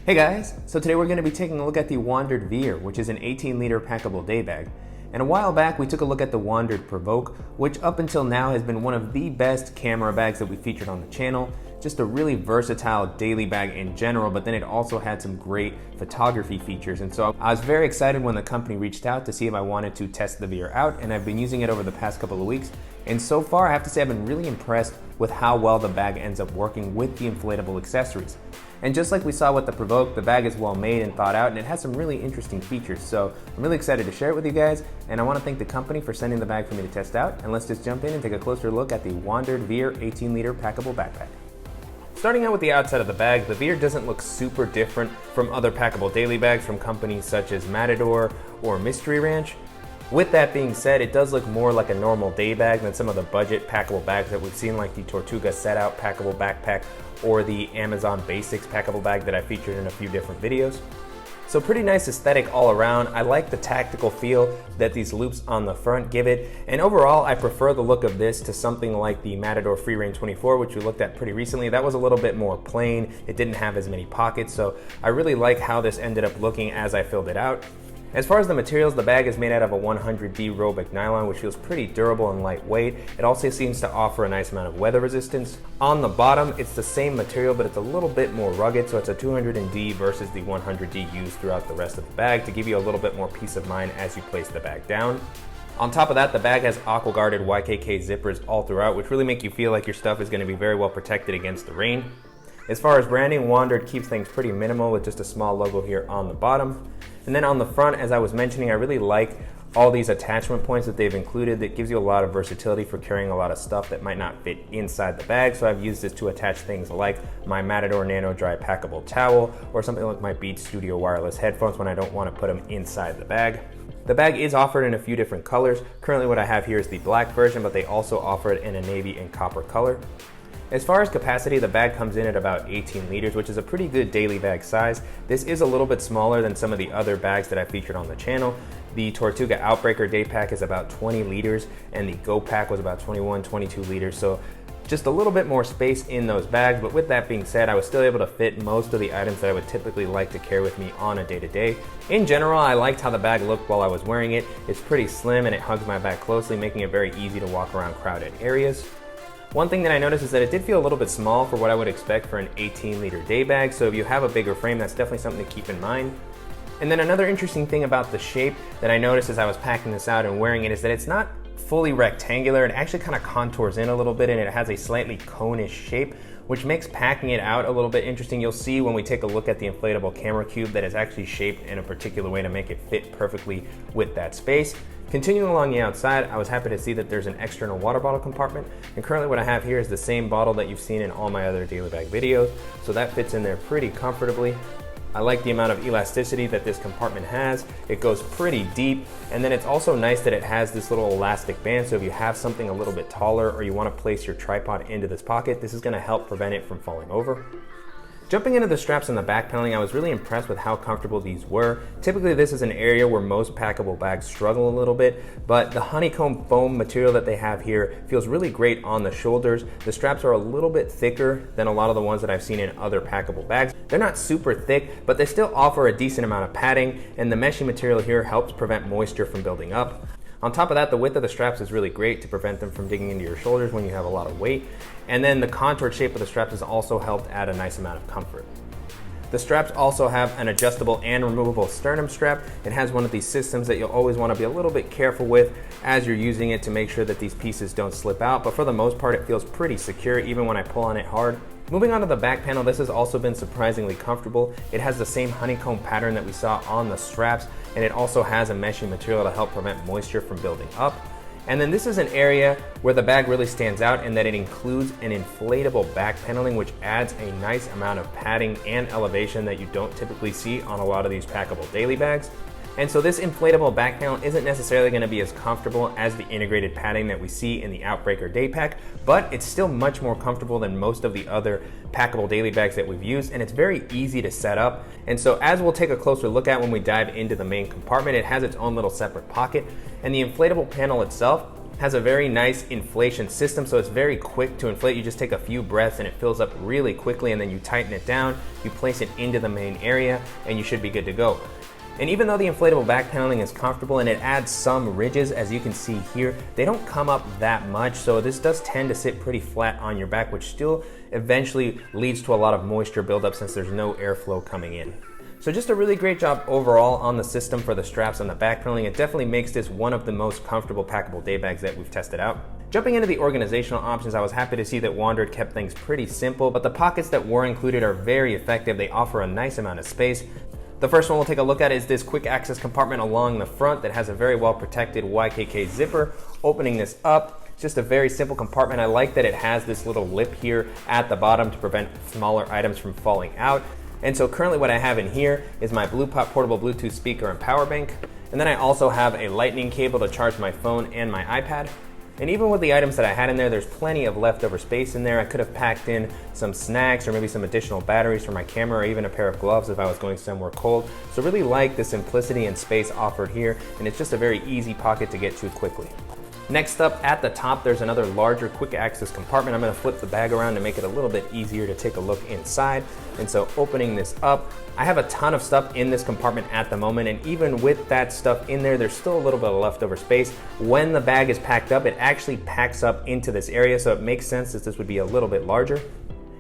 Hey guys, so today we're going to be taking a look at the Wandrd Veer, which is an 18-liter packable day bag. And a while back we took a look at the Wandrd Provoke, which up until now has been one of the best camera bags that we featured on the channel. Just a really versatile daily bag in general, but then it also had some great photography features. And so I was very excited when the company reached out to see if I wanted to test the Veer out, and I've been using it over the past couple of weeks. And so far I have to say I've been really impressed with how well the bag ends up working with the inflatable accessories. And just like we saw with the Provoke, the bag is well made and thought out, and it has some really interesting features. So I'm really excited to share it with you guys, and I want to thank the company for sending the bag for me to test out. And let's just jump in and take a closer look at the Wandrd Veer 18-liter packable backpack. Starting out with the outside of the bag, the Veer doesn't look super different from other packable daily bags from companies such as Matador or Mystery Ranch. With that being said, it does look more like a normal day bag than some of the budget packable bags that we've seen, like the Tortuga Set Out packable backpack or the Amazon Basics packable bag that I featured in a few different videos. So pretty nice aesthetic all around. I like the tactical feel that these loops on the front give it, and overall I prefer the look of this to something like the Matador Free Range 24, which we looked at pretty recently. That was a little bit more plain, it didn't have as many pockets, so I really like how this ended up looking as I filled it out. As far as the materials, the bag is made out of a 100D Robic nylon, which feels pretty durable and lightweight. It also seems to offer a nice amount of weather resistance. On the bottom, it's the same material, but it's a little bit more rugged, so it's a 200D versus the 100D used throughout the rest of the bag to give you a little bit more peace of mind as you place the bag down. On top of that, the bag has aqua guarded YKK zippers all throughout, which really make you feel like your stuff is going to be very well protected against the rain. As far as branding, Wandrd keeps things pretty minimal with just a small logo here on the bottom. And then on the front, as I was mentioning, I really like all these attachment points that they've included that gives you a lot of versatility for carrying a lot of stuff that might not fit inside the bag. So I've used this to attach things like my Matador Nano Dry packable towel or something like my Beats Studio wireless headphones when I don't want to put them inside the bag. The bag is offered in a few different colors. Currently what I have here is the black version, but they also offer it in a navy and copper color. As far as capacity, the bag comes in at about 18 liters, which is a pretty good daily bag size. This is a little bit smaller than some of the other bags that I featured on the channel. The Tortuga Outbreaker Day Pack is about 20 liters, and the Go Pack was about 21, 22 liters. So just a little bit more space in those bags, but with that being said, I was still able to fit most of the items that I would typically like to carry with me on a day-to-day. In general, I liked how the bag looked while I was wearing it. It's pretty slim and it hugs my back closely, making it very easy to walk around crowded areas. One thing that I noticed is that it did feel a little bit small for what I would expect for an 18-liter day bag, so if you have a bigger frame, that's definitely something to keep in mind. And then another interesting thing about the shape that I noticed as I was packing this out and wearing it is that it's not fully rectangular. It actually kind of contours in a little bit, and it has a slightly cone-ish shape, which makes packing it out a little bit interesting. You'll see when we take a look at the inflatable camera cube that it's actually shaped in a particular way to make it fit perfectly with that space. Continuing along the outside, I was happy to see that there's an external water bottle compartment, and currently what I have here is the same bottle that you've seen in all my other daily bag videos, so that fits in there pretty comfortably. I like the amount of elasticity that this compartment has. It goes pretty deep, and then it's also nice that it has this little elastic band, so if you have something a little bit taller or you want to place your tripod into this pocket, this is going to help prevent it from falling over. Jumping into the straps on the back paneling, I was really impressed with how comfortable these were. Typically this is an area where most packable bags struggle a little bit, but the honeycomb foam material that they have here feels really great on the shoulders. The straps are a little bit thicker than a lot of the ones that I've seen in other packable bags. They're not super thick, but they still offer a decent amount of padding, and the meshy material here helps prevent moisture from building up. On top of that, the width of the straps is really great to prevent them from digging into your shoulders when you have a lot of weight. And then the contoured shape of the straps has also helped add a nice amount of comfort. The straps also have an adjustable and removable sternum strap. It has one of these systems that you'll always want to be a little bit careful with as you're using it to make sure that these pieces don't slip out, but for the most part it feels pretty secure even when I pull on it hard. Moving on to the back panel, this has also been surprisingly comfortable. It has the same honeycomb pattern that we saw on the straps, and it also has a meshy material to help prevent moisture from building up. And then this is an area where the bag really stands out in that it includes an inflatable back paneling, which adds a nice amount of padding and elevation that you don't typically see on a lot of these packable daily bags. And so this inflatable back panel isn't necessarily going to be as comfortable as the integrated padding that we see in the Outbreaker Day Pack, but it's still much more comfortable than most of the other packable daily bags that we've used, and it's very easy to set up. And so as we'll take a closer look at when we dive into the main compartment, it has its own little separate pocket, and the inflatable panel itself has a very nice inflation system, so it's very quick to inflate. You just take a few breaths and it fills up really quickly, and then you tighten it down, you place it into the main area, and you should be good to go. And even though the inflatable back paneling is comfortable and it adds some ridges, as you can see here, they don't come up that much, so this does tend to sit pretty flat on your back, which still eventually leads to a lot of moisture buildup since there's no airflow coming in. So just a really great job overall on the system for the straps and the back paneling. It definitely makes this one of the most comfortable packable day bags that we've tested out. Jumping into the organizational options, I was happy to see that Wandrd kept things pretty simple, but the pockets that were included are very effective. They offer a nice amount of space. The first one we'll take a look at is this quick access compartment along the front that has a very well protected YKK zipper. Opening this up, it's just a very simple compartment. I like that it has this little lip here at the bottom to prevent smaller items from falling out. And so currently what I have in here is my BluePop portable Bluetooth speaker and power bank. And then I also have a lightning cable to charge my phone and my iPad. And even with the items that I had in there, there's plenty of leftover space in there. I could have packed in some snacks or maybe some additional batteries for my camera or even a pair of gloves if I was going somewhere cold. So really like the simplicity and space offered here, and it's just a very easy pocket to get to quickly. Next up at the top, there's another larger quick access compartment. I'm gonna flip the bag around to make it a little bit easier to take a look inside. And so opening this up, I have a ton of stuff in this compartment at the moment, and even with that stuff in there, there's still a little bit of leftover space. When the bag is packed up, it actually packs up into this area, so it makes sense that this would be a little bit larger.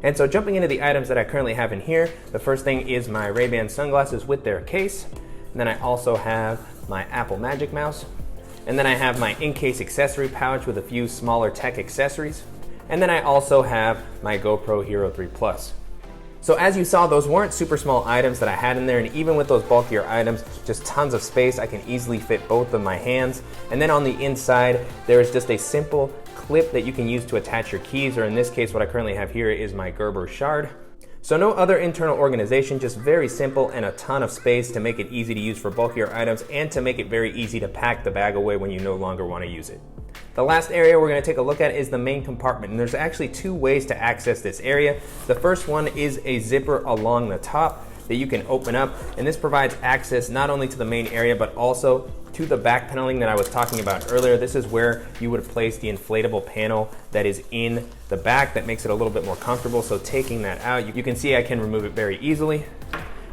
And so jumping into the items that I currently have in here, the first thing is my Ray-Ban sunglasses with their case. And then I also have my Apple Magic Mouse. And then I have my in-case accessory pouch with a few smaller tech accessories. And then I also have my GoPro Hero 3 Plus. So as you saw, those weren't super small items that I had in there, and even with those bulkier items, just tons of space. I can easily fit both of my hands. And then on the inside, there is just a simple clip that you can use to attach your keys, or in this case, what I currently have here is my Gerber shard. So no other internal organization, just very simple and a ton of space to make it easy to use for bulkier items and to make it very easy to pack the bag away when you no longer want to use it. The last area we're going to take a look at is the main compartment, and there's actually two ways to access this area. The first one is a zipper along the top that you can open up, and this provides access not only to the main area but also to the back paneling that I was talking about earlier. This is where you would place the inflatable panel that is in the back that makes it a little bit more comfortable. So taking that out, you can see I can remove it very easily.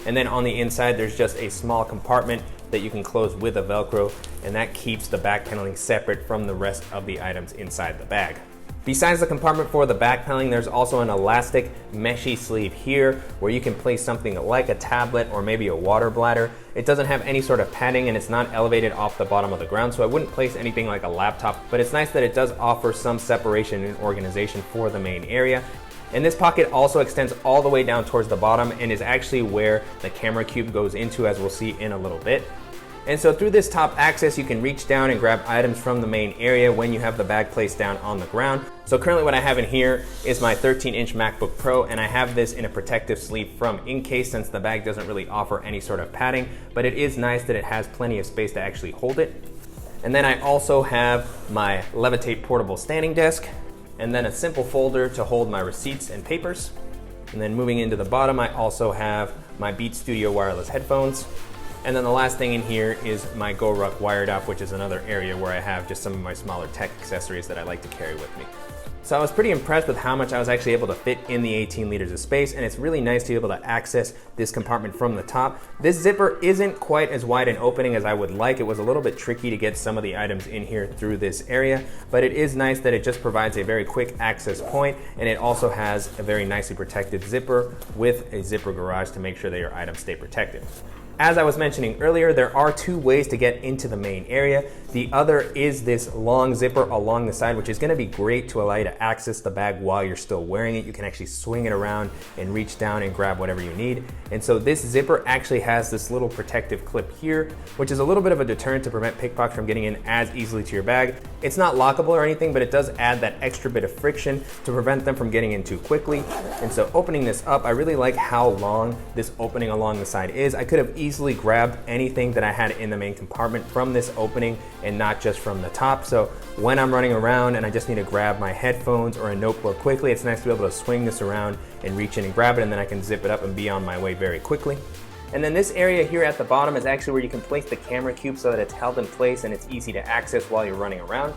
And then on the inside, there's just a small compartment that you can close with a Velcro, and that keeps the back paneling separate from the rest of the items inside the bag. Besides the compartment for the back paneling, there's also an elastic meshy sleeve here where you can place something like a tablet or maybe a water bladder. It doesn't have any sort of padding and it's not elevated off the bottom of the ground, so I wouldn't place anything like a laptop, but it's nice that it does offer some separation and organization for the main area. And this pocket also extends all the way down towards the bottom and is actually where the camera cube goes into, as we'll see in a little bit. And so through this top access, you can reach down and grab items from the main area when you have the bag placed down on the ground. So currently what I have in here is my 13-inch MacBook Pro, and I have this in a protective sleeve from Incase since the bag doesn't really offer any sort of padding, but it is nice that it has plenty of space to actually hold it. And then I also have my Levitate portable standing desk, and then a simple folder to hold my receipts and papers. And then moving into the bottom, I also have my Beats Studio wireless headphones. And then the last thing in here is my GoRuck wired up, which is another area where I have just some of my smaller tech accessories that I like to carry with me. So I was pretty impressed with how much I was actually able to fit in the 18 liters of space, and it's really nice to be able to access this compartment from the top. This zipper isn't quite as wide an opening as I would like. It was a little bit tricky to get some of the items in here through this area, but it is nice that it just provides a very quick access point, and it also has a very nicely protected zipper with a zipper garage to make sure that your items stay protected. As I was mentioning earlier, there are two ways to get into the main area. The other is this long zipper along the side, which is going to be great to allow you to access the bag while you're still wearing it. You can actually swing it around and reach down and grab whatever you need. And so this zipper actually has this little protective clip here, which is a little bit of a deterrent to prevent pickpockets from getting in as easily to your bag. It's not lockable or anything, but it does add that extra bit of friction to prevent them from getting in too quickly. And so opening this up, I really like how long this opening along the side is. I could have easily grabbed anything that I had in the main compartment from this opening and not just from the top. So when I'm running around and I just need to grab my headphones or a notebook quickly, it's nice to be able to swing this around and reach in and grab it, and then I can zip it up and be on my way very quickly. And then this area here at the bottom is actually where you can place the camera cube so that it's held in place and it's easy to access while you're running around.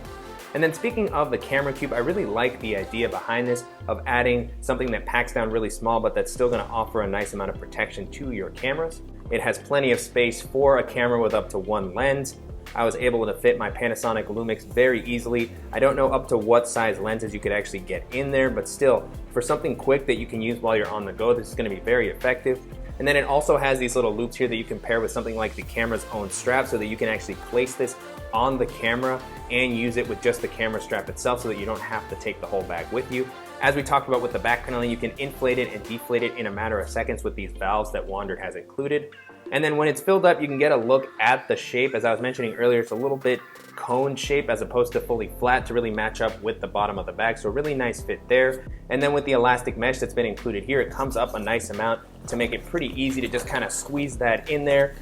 And then speaking of the camera cube, I really like the idea behind this of adding something that packs down really small, but that's still going to offer a nice amount of protection to your cameras. It has plenty of space for a camera with up to one lens. I was able to fit my Panasonic Lumix very easily. I don't know up to what size lenses you could actually get in there, but still, for something quick that you can use while you're on the go, this is going to be very effective. And then it also has these little loops here that you can pair with something like the camera's own strap so that you can actually place this on the camera and use it with just the camera strap itself so that you don't have to take the whole bag with you. As we talked about with the back paneling, you can inflate it and deflate it in a matter of seconds with these valves that Wandrd has included. And then when it's filled up, you can get a look at the shape. As I was mentioning earlier, it's a little bit cone shape as opposed to fully flat to really match up with the bottom of the bag. So a really nice fit there. And then with the elastic mesh that's been included here, it comes up a nice amount to make it pretty easy to just kind of squeeze that in there.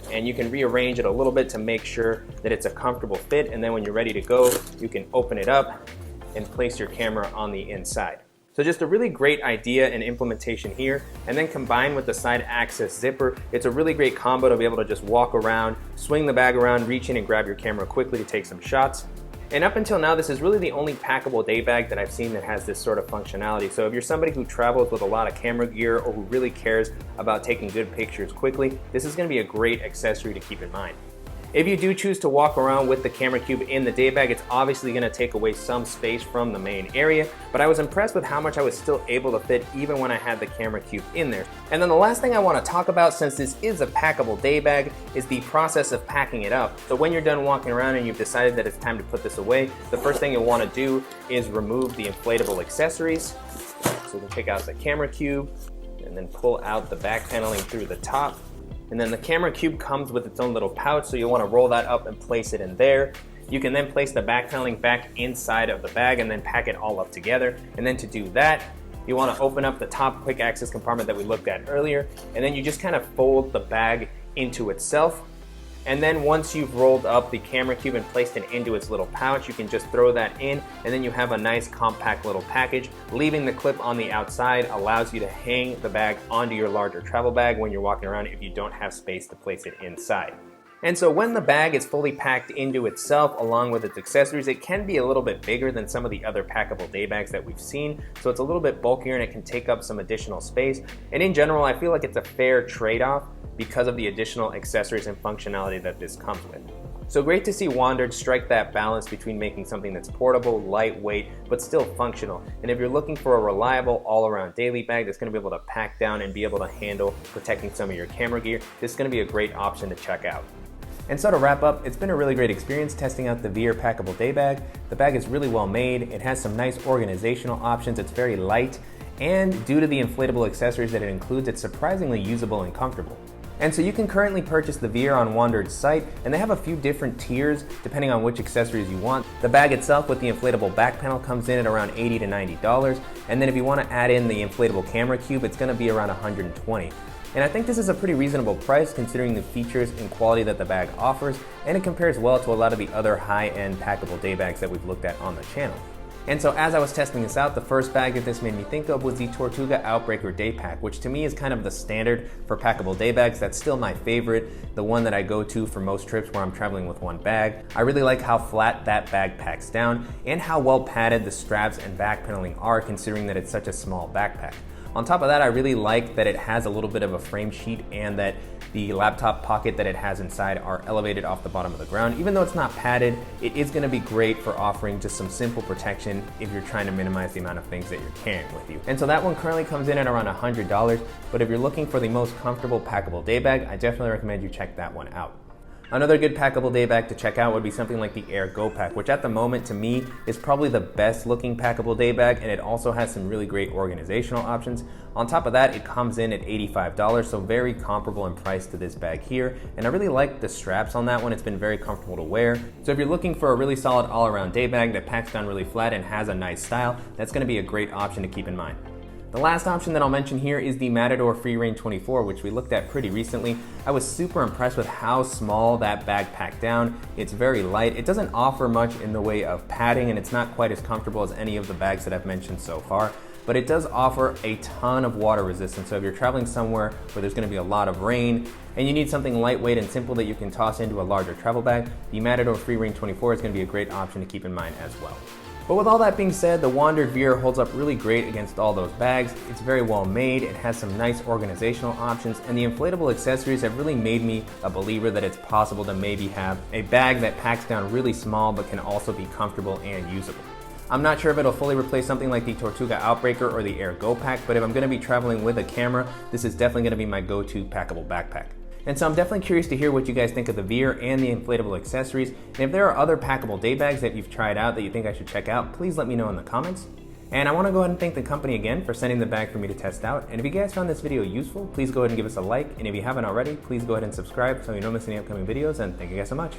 And you can rearrange it a little bit to make sure that it's a comfortable fit. And then when you're ready to go, you can open it up and place your camera on the inside. So just a really great idea and implementation here. And then combined with the side access zipper, it's a really great combo to be able to just walk around, swing the bag around, reach in and grab your camera quickly to take some shots. And up until now, this is really the only packable day bag that I've seen that has this sort of functionality. So if you're somebody who travels with a lot of camera gear or who really cares about taking good pictures quickly, this is going to be a great accessory to keep in mind. If you do choose to walk around with the camera cube in the day bag, it's obviously going to take away some space from the main area, but I was impressed with how much I was still able to fit even when I had the camera cube in there. And then the last thing I want to talk about, since this is a packable day bag, is the process of packing it up. So when you're done walking around and you've decided that it's time to put this away, the first thing you'll want to do is remove the inflatable accessories. So you can take out the camera cube and then pull out the back paneling through the top. And then the camera cube comes with its own little pouch, so you'll want to roll that up and place it in there. You can then place the back paneling back inside of the bag and then pack it all up together. And then to do that, you want to open up the top quick access compartment that we looked at earlier, and then you just kind of fold the bag into itself. And then once you've rolled up the camera cube and placed it into its little pouch, you can just throw that in, and then you have a nice compact little package. Leaving the clip on the outside allows you to hang the bag onto your larger travel bag when you're walking around if you don't have space to place it inside. And so when the bag is fully packed into itself along with its accessories, it can be a little bit bigger than some of the other packable day bags that we've seen. So it's a little bit bulkier and it can take up some additional space. And in general, I feel like it's a fair trade-off because of the additional accessories and functionality that this comes with. So great to see Wandrd strike that balance between making something that's portable, lightweight, but still functional. And if you're looking for a reliable all-around daily bag that's going to be able to pack down and be able to handle protecting some of your camera gear, this is going to be a great option to check out. And so to wrap up, it's been a really great experience testing out the Veer Packable Day Bag. The bag is really well made, it has some nice organizational options, it's very light, and due to the inflatable accessories that it includes, it's surprisingly usable and comfortable. And so you can currently purchase the Veer on Wandrd's site, and they have a few different tiers depending on which accessories you want. The bag itself with the inflatable back panel comes in at around $80 to $90, and then if you want to add in the inflatable camera cube, it's going to be around $120. And I think this is a pretty reasonable price considering the features and quality that the bag offers, and it compares well to a lot of the other high-end packable day bags that we've looked at on the channel. And so as I was testing this out, the first bag that this made me think of was the Tortuga Outbreaker Daypack, which to me is kind of the standard for packable day bags. That's still my favorite, the one that I go to for most trips where I'm traveling with one bag. I really like how flat that bag packs down and how well padded the straps and back paneling are considering that it's such a small backpack. On top of that, I really like that it has a little bit of a frame sheet and that the laptop pocket that it has inside are elevated off the bottom of the ground. Even though it's not padded, it is going to be great for offering just some simple protection if you're trying to minimize the amount of things that you're carrying with you. And so that one currently comes in at around $100, but if you're looking for the most comfortable packable day bag, I definitely recommend you check that one out. Another good packable day bag to check out would be something like the Air Go Pack, which at the moment to me is probably the best looking packable day bag, and it also has some really great organizational options. On top of that, it comes in at $85, so very comparable in price to this bag here, and I really like the straps on that one. It's been very comfortable to wear. So if you're looking for a really solid all-around day bag that packs down really flat and has a nice style, that's going to be a great option to keep in mind. The last option that I'll mention here is the Matador Free Range 24, which we looked at pretty recently. I was super impressed with how small that bag packed down. It's very light. It doesn't offer much in the way of padding, and it's not quite as comfortable as any of the bags that I've mentioned so far. but it does offer a ton of water resistance. So if you're traveling somewhere where there's going to be a lot of rain and you need something lightweight and simple that you can toss into a larger travel bag, the Matador Free Ring 24 is going to be a great option to keep in mind as well. But with all that being said, the Wandrd Veer holds up really great against all those bags. It's very well made, it has some nice organizational options, and the inflatable accessories have really made me a believer that it's possible to maybe have a bag that packs down really small but can also be comfortable and usable. I'm not sure if it'll fully replace something like the Tortuga Outbreaker or the Air Go Pack, but if I'm going to be traveling with a camera, this is definitely going to be my go-to packable backpack. And so I'm definitely curious to hear what you guys think of the Veer and the inflatable accessories. And if there are other packable day bags that you've tried out that you think I should check out, please let me know in the comments. And I want to go ahead and thank the company again for sending the bag for me to test out. And if you guys found this video useful, please go ahead and give us a like. And if you haven't already, please go ahead and subscribe so you don't miss any upcoming videos. And thank you guys so much.